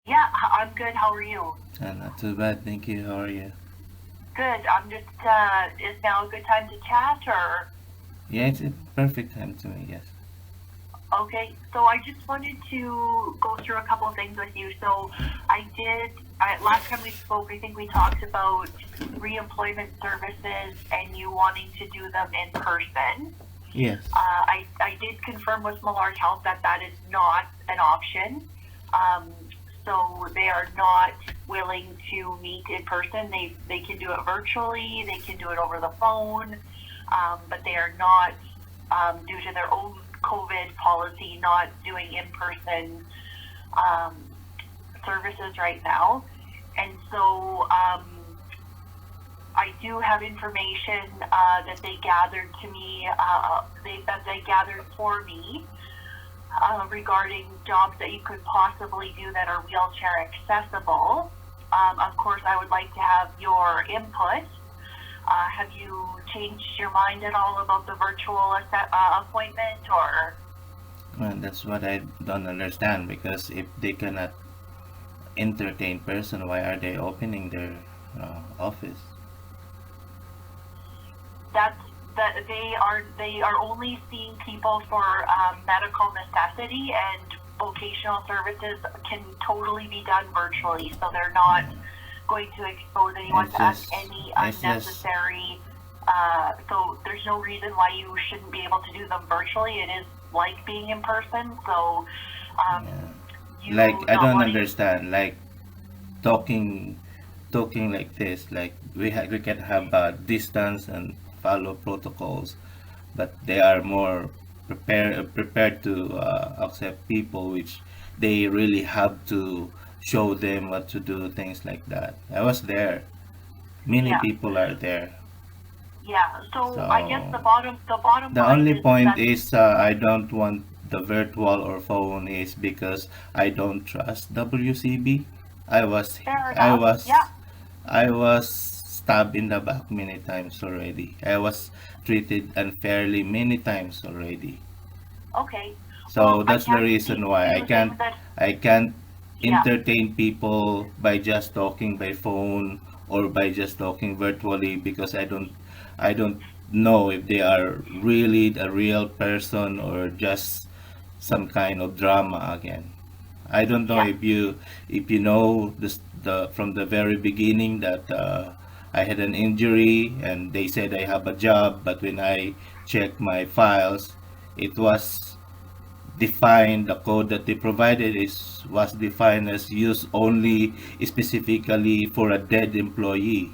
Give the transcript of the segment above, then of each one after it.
Yeah, I'm good. How are you? Not too bad, thank you. How are you? Good. I'm just, is now a good time to chat or? Yeah, it's a perfect time to me, yes. Okay, so I just wanted to go through a couple of things with you. So last time we spoke, I think we talked about reemployment services and you wanting to do them in person. Yes. I did confirm with Millard Health that that is not an option. Um, so they are not willing to meet in person. They can do it virtually. They can do it over the phone, but they are not, due to their own COVID policy, not doing in person um, services right now. And so I do have information that they gathered to me, that they gathered for me regarding jobs that you could possibly do that are wheelchair accessible. Of course, I would like to have your input. Have you changed your mind at all about the virtual appointment or? Well, that's what I don't understand because if they cannot entertain person, why are they opening their office? That's that they are only seeing people for medical necessity, and vocational services can totally be done virtually. So they're not Yeah. going to expose anyone It's to just, any it's just, unnecessary. So there's no reason why you shouldn't be able to do them virtually. It is like being in person. So um, yeah. Like you I not don't wanting. understand. Like talking, talking like this. Like we can have distance and follow protocols, but they are more prepared to accept people which they really have to show them what to do, things like that. I was there, many Yeah, people are there. yeah. So I guess So the bottom the line only is point that is I don't want the virtual or phone is because I don't trust WCB. I was fair I enough. Yeah. was I was stabbed in the back many times already. I was treated unfairly many times already. Okay. So Well, I that's the can't speak reason why to things that. I can't Yeah. entertain people by just talking by phone or by just talking virtually because I don't know if they are really a real person or just some kind of drama again. I don't know Yeah. if you know the from the very beginning that I had an injury and they said I have a job, but when I checked my files, it was defined, the code that they provided is was defined as used only specifically for a dead employee.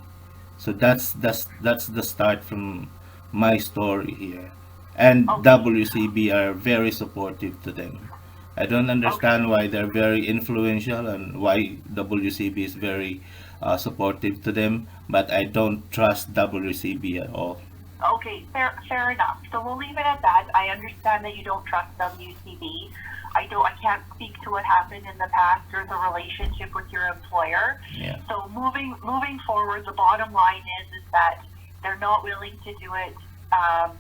So that's the start from my story here. And Okay. WCB are very supportive to them. I don't Okay. understand why they're very influential and why WCB is very supportive to them, but I don't trust WCB at all. Okay. Fair enough. So we'll leave it at that. I understand that you don't trust WCB. I can't speak to what happened in the past or the relationship with your employer. Yeah. So moving forward, the bottom line is that they're not willing to do it um,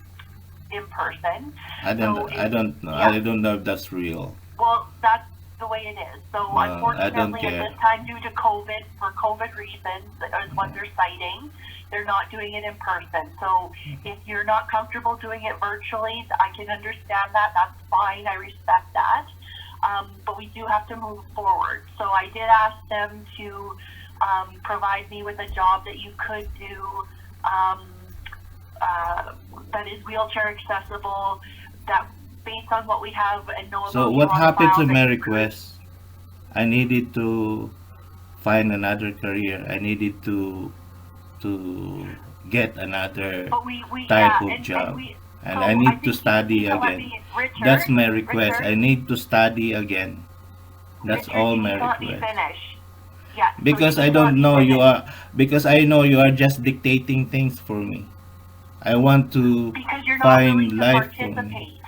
in person. So if yeah, I don't know if that's real. well, that's the way it is. So I don't unfortunately, at this care. time, due to COVID, for COVID reasons, is what they're citing. They're not doing it in person. So if you're not comfortable doing it virtually, I can understand that. That's fine. I respect that. But we do have to move forward. So I did ask them to provide me with a job that you could do um, uh, that is wheelchair accessible, that based on what we have and know So about you what on happened file to that my you could. request? I needed to find another career. I needed to get another But we type yeah, of and job. we. And I So I need to think you just need study to let again. me, That's Richard. my request. Richard, I need to study again. That's Richard, all you my need to let me request. finish. Yeah, so you Because I need to let don't me know you finish are because I know you are just dictating things for me. I want to because you're not willing find to life for me. participate.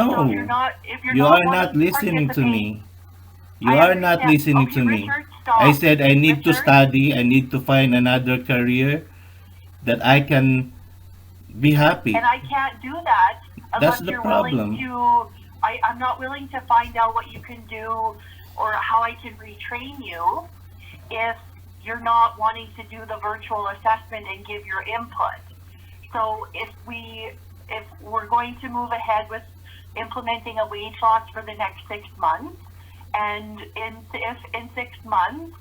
So No, if you're you not are not wanting to listening to participate, me. You I are not understand. listening Okay, to me. Richard, I stop. said I need to Richard, study, I need to find another career that I can be and happy. I can't do that That's unless the you're willing problem. to. I'm not willing to find out what you can do or how I can retrain you if you're not wanting to do the virtual assessment and give your input. So if we're going to move ahead with implementing a wage loss for the next 6 months, and if in 6 months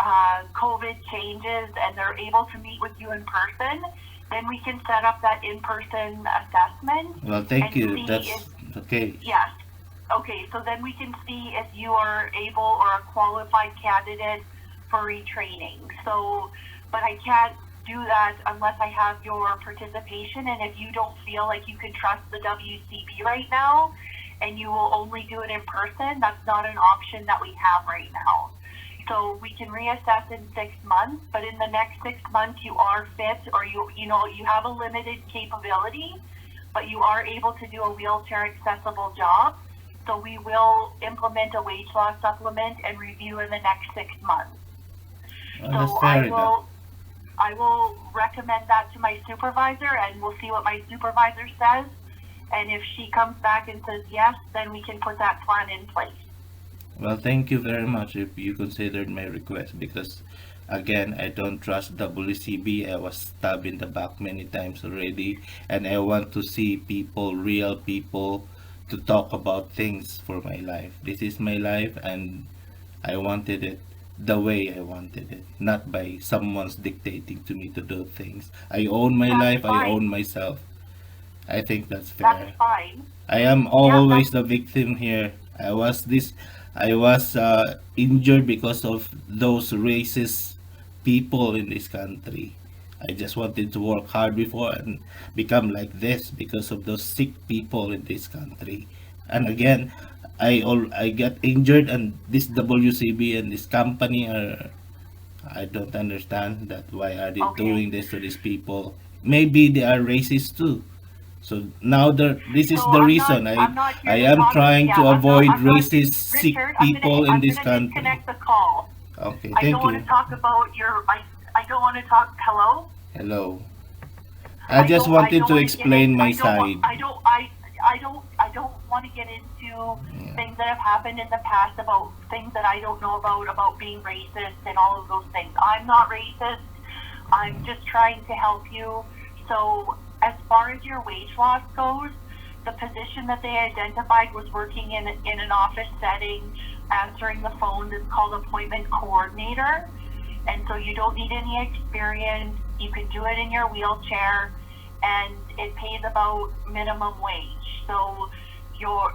COVID changes and they're able to meet with you in person, then we can set up that in-person assessment. Well, thank and you. see That's if, okay. yes. Okay, so then we can see if you are able or a qualified candidate for retraining. So, but I can't do that unless I have your participation, and if you don't feel like you can trust the WCB right now and you will only do it in person, that's not an option that we have right now. So we can reassess in 6 months, but in the next 6 months you are fit, or you have a limited capability, but you are able to do a wheelchair accessible job. So we will implement a wage loss supplement and review in the next 6 months. Well, So that's fair enough. I will recommend that to my supervisor, and we'll see what my supervisor says. And if she comes back and says yes, then we can put that plan in place. Well, thank you very much if you considered my request, because again, I don't trust WCB. I was stabbed in the back many times already, and I want to see people, real people, to talk about things for my life. This is my life, and I wanted it the way I wanted it, not by someone's dictating to me to do things. I own my That's life, I fine. own myself. I think that's That's fair. fine. I am Yeah, always the victim here. I was injured because of those racist people in this country. I just wanted to work hard before and become like this because of those sick people in this country. And again, I got injured, and this WCB and this company are, I don't understand that why are they okay. doing this to these people. Maybe they are racist too. So now this is So the reason I'm not here I to am talk. trying Yeah, to avoid I'm not. racist sick Richard, people in I'm this gonna country. disconnect the call. Okay, I don't thank want to you. talk about I don't want to talk. Hello. Hello. I just I wanted don't to want to get explain in. my side. I don't want to get into Yeah. things that have happened in the past about things that I don't know about being racist and all of those things. I'm not racist. I'm just trying to help you. So as far as your wage loss goes, the position that they identified was working in an office setting, answering the phone. It's called appointment coordinator. And so you don't need any experience. You can do it in your wheelchair, and it pays about minimum wage. So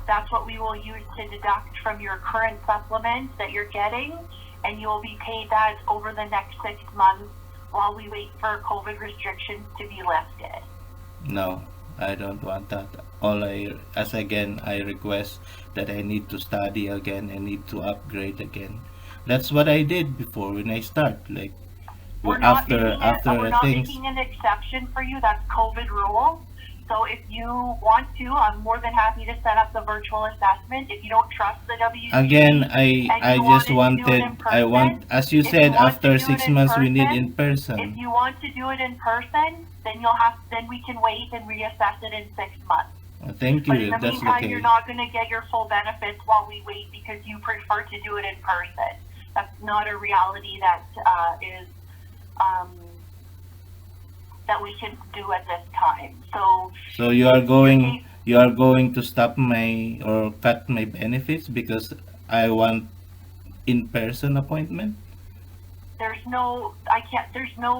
that's what we will use to deduct from your current supplement that you're getting, and you'll be paid that over the next 6 months while we wait for COVID restrictions to be lifted. No, I don't want that. As again, I request that I need to study again. I need to upgrade again. That's what I did before when I start. Like We're after not things. making an exception for you. That's COVID rules. So if you want to, I'm more than happy to set up the virtual assessment. If you don't trust the WCB Again, and I you just wanted to do it wanted in I want, person, as you if you said, want to after do it six in months we need in person, if person. you want to do it in person, then we can wait and reassess it in 6 months. Thank But in you. the That's meantime, okay. you're not going to get your full benefits while we wait because you prefer to do it in person. That's not a reality that is um, that we can do at this time. So you are going to stop my or cut my benefits because I want in-person appointment? There's no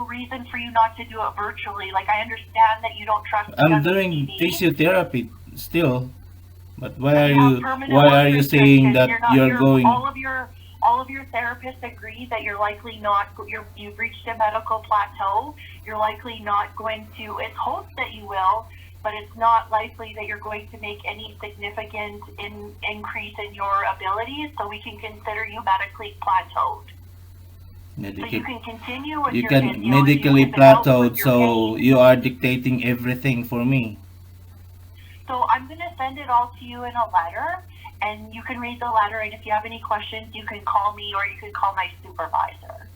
reason for you not to do it virtually. Like, I understand that you don't trust the I'm doing WCB, physiotherapy still, but why but are you have you permanent why work are you saying restrictions. that you're going? All of your therapists agree that you're likely not. You've reached a medical plateau. You're likely not going to. It's hoped that you will, but it's not likely that you're going to make any significant increase in your abilities. So we can consider you medically plateaued. So you can continue with You your can physio medically if it helps plateaued, with your so pain. you are dictating everything for me. So I'm going to send it all to you in a letter, and you can read the letter. And if you have any questions, you can call me or you can call my supervisor.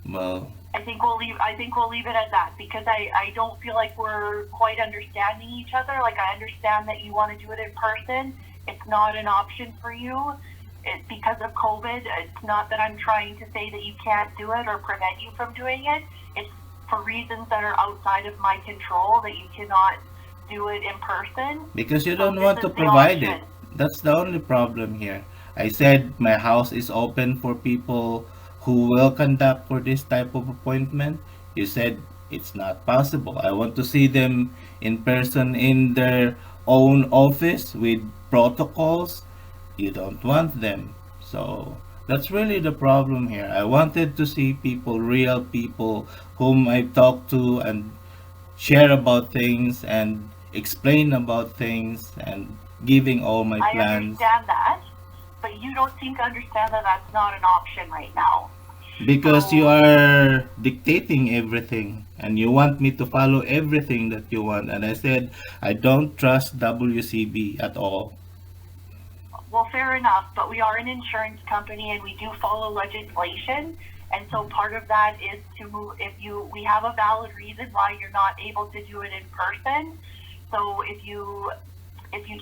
Well, I think we'll leave it at that because I don't feel like we're quite understanding each other. Like, I understand that you want to do it in person. It's not an option for you. because of COVID. It's not that I'm trying to say that you can't do it or prevent you from doing it. It's for reasons that are outside of my control that you cannot do it in person. Because you So don't this want is to the provide it. option. That's the only problem here. I said my house is open for people who will conduct for this type of appointment. You said it's not possible. I want to see them in person in their own office with protocols. You don't want them. So that's really the problem here. I wanted to see people, real people whom I talk to and share about things and explain about things and giving all my I plans understand that, but you don't seem to understand that that's not an option right now. because you So, are dictating everything and you want me to follow everything that you want, and I said I don't trust WCB at all. well, fair enough, but we are an insurance company and we do follow legislation. And so part of that is to move, if you, we have a valid reason why you're not able to do it in person. So if you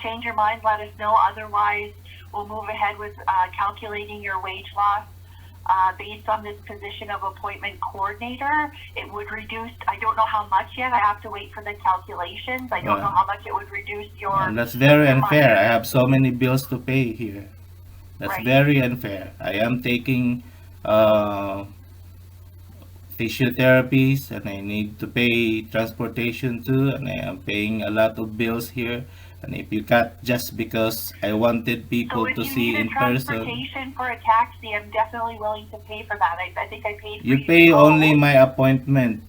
change your mind, let us know. Otherwise, we'll move ahead with calculating your wage loss based on this position of appointment coordinator. It would reduce, I don't know how much yet. I have to wait for the calculations. I don't know Well, how much it would reduce well, that's very your unfair. I monthly, have so many bills to pay here. That's right? very unfair. I am taking uh, physiotherapies and I need to pay transportation too, and I am paying a lot of bills here. And if you cut just because I wanted So people if to you see needed in person, transportation for a taxi, I'm definitely willing to pay for that. I think I paid for you you to pay only go. my appointment.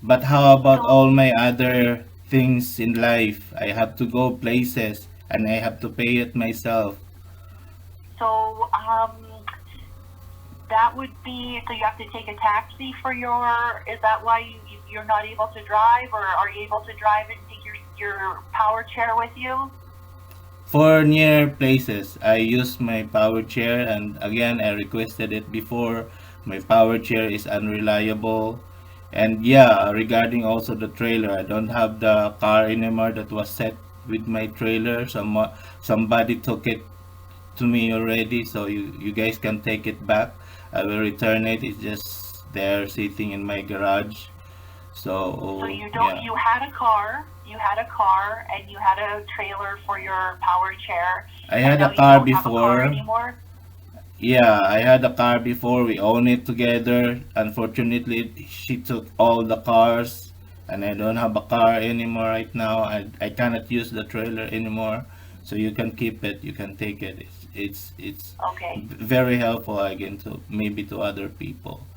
But how about So all my other things in life? I have to go places and I have to pay it myself. so that would be, so you have to take a taxi for your, is that why you're not able to drive, or are you able to drive and take your power chair with you? For near places, I use my power chair, and again, I requested it before. My power chair is unreliable. And yeah, regarding also the trailer, I don't have the car anymore that was set with my trailer. Somebody took it to me already, so you guys can take it back. I will return it. It's just there sitting in my garage. So So you don't, yeah, you had a car and you had a trailer for your power chair, I and had now a you car don't have a car before. anymore? Yeah, I had a car before. We own it together. Unfortunately, she took all the cars, and I don't have a car anymore right now. I cannot use the trailer anymore. So you can keep it. You can take it. It's Okay, very helpful again to maybe to other people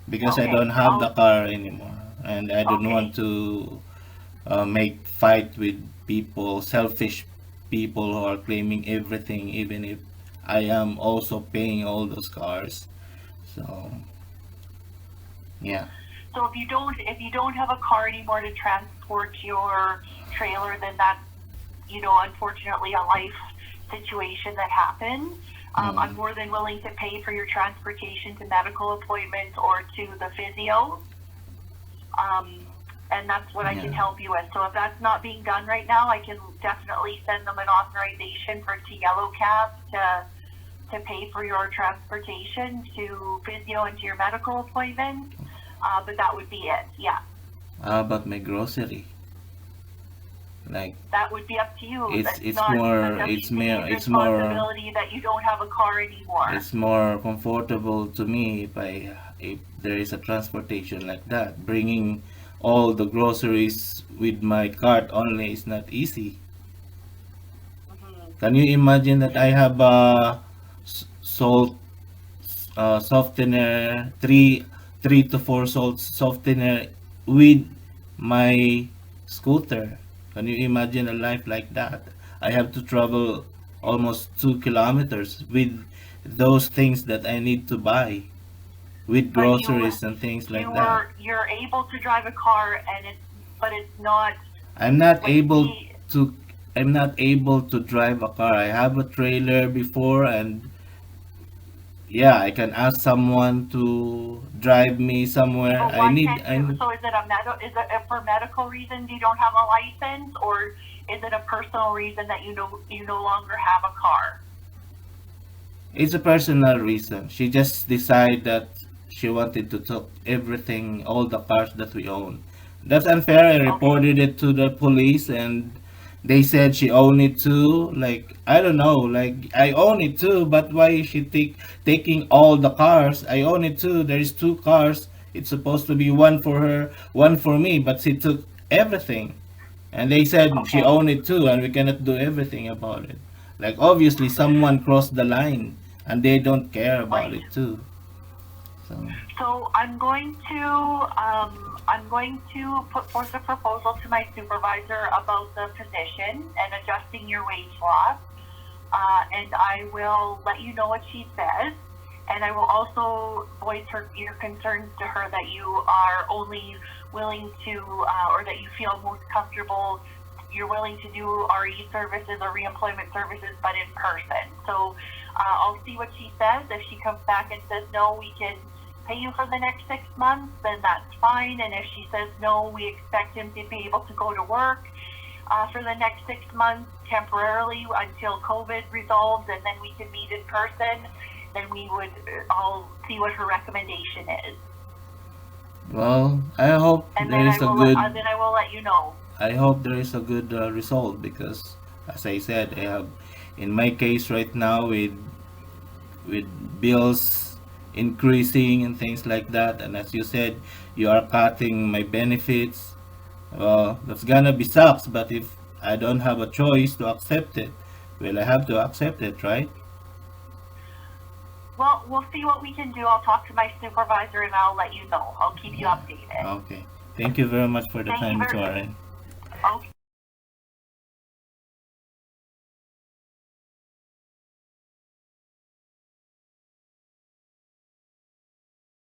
because I don't okay, have the car anymore, and I don't want okay. to make fight with people, selfish people who are claiming everything, even if I am also paying all those cars. So yeah, So if you don't have a car anymore to transport your trailer, then that's, unfortunately a life situation that happens. I'm mm, more than willing to pay for your transportation to medical appointments or to the physio. Um, and that's what I can yeah. help you with. So if that's not being done right now, I can definitely send them an authorization for to Yellow Cab to pay for your transportation to physio and to your medical appointment. But that would be it. Yeah, How about my grocery? Like that would be up to you. That's it's not the more WCB's it's more responsibility that you don't have a car anymore. it's more comfortable to me if there is a transportation like that. Bringing all the groceries with my cart only is not easy. Hmm. Can you imagine that I have a salt softener, three to four salt softener with my scooter? Can you imagine a life like that? I have to travel almost 2 kilometers with those things that I need to buy, with But groceries and things like that. you're able to drive a car, and it's not I'm not like able to I'm not able to drive a car. I have a trailer before, and yeah, I can ask someone to drive me somewhere. But why can't you? So is it is it for medical reasons you don't have a license, or is it a personal reason that you no longer have a car? It's a personal reason. She just decided that she wanted to take everything, all the cars that we own. That's unfair. I Okay. reported it to the police and they said she owned it too. Like, I don't know, like I own it too, but why is she taking all the cars? I own it too. There's two cars. It's supposed to be one for her, one for me, but she took everything. And they said she Okay. owned it too, and we cannot do everything about it. Like obviously someone crossed the line, and they don't care about Right. it too. So So I'm going to put forth a proposal to my supervisor about the position and adjusting your wage loss. And I will let you know what she says. And I will also voice your concerns to her that you are only willing to, or that you feel most comfortable, you're willing to do RE services or reemployment services, but in person. So I'll see what she says. If she comes back and says, no, we can pay you for the next 6 months, then that's fine. And if she says, no, we expect him to be able to go to work for the next 6 months temporarily until COVID resolves, and then we can meet in person, then we would all see what her recommendation is, well, I hope and there is a good. then I will let you know. I hope there is a good result because, as I said, I have, in my case right now with bills increasing and things like that, and as you said, you are cutting my benefits. Well, that's gonna be sucks, but if I don't have a choice to accept it, well, I have to accept it, right? Well, we'll see what we can do. I'll talk to my supervisor and I'll let you know. I'll keep you Yeah. updated. Okay. Thank you very much for the Thank you time, very. Warren. Okay.